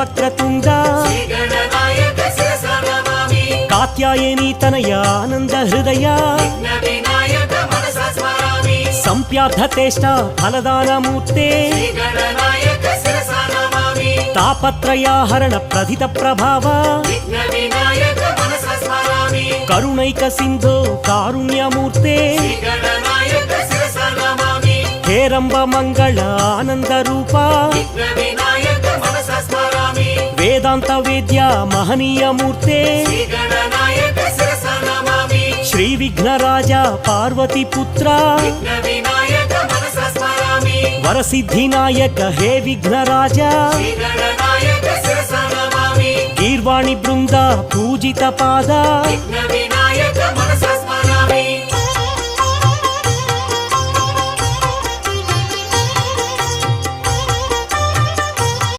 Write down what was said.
వక్రతుండ కాత్యాయని తనయ ఆనంద హృదయ సంప్యార్థతేష్ట ఫలదానమూర్తే తాపత్రయాహరణ ప్రధిత ప్రభావ కరుణైక సింధో కారుణ్యమూర్తే హేరంబ మంగళ ఆనంద రూప వేదాంత వేద్య మహనీయమూర్తే శ్రీ విఘ్నరాజ పార్వతి పుత్ర వరసిద్ధినాయక హే విఘ్నరాజ గీర్వాణి బృంద పూజిత పాద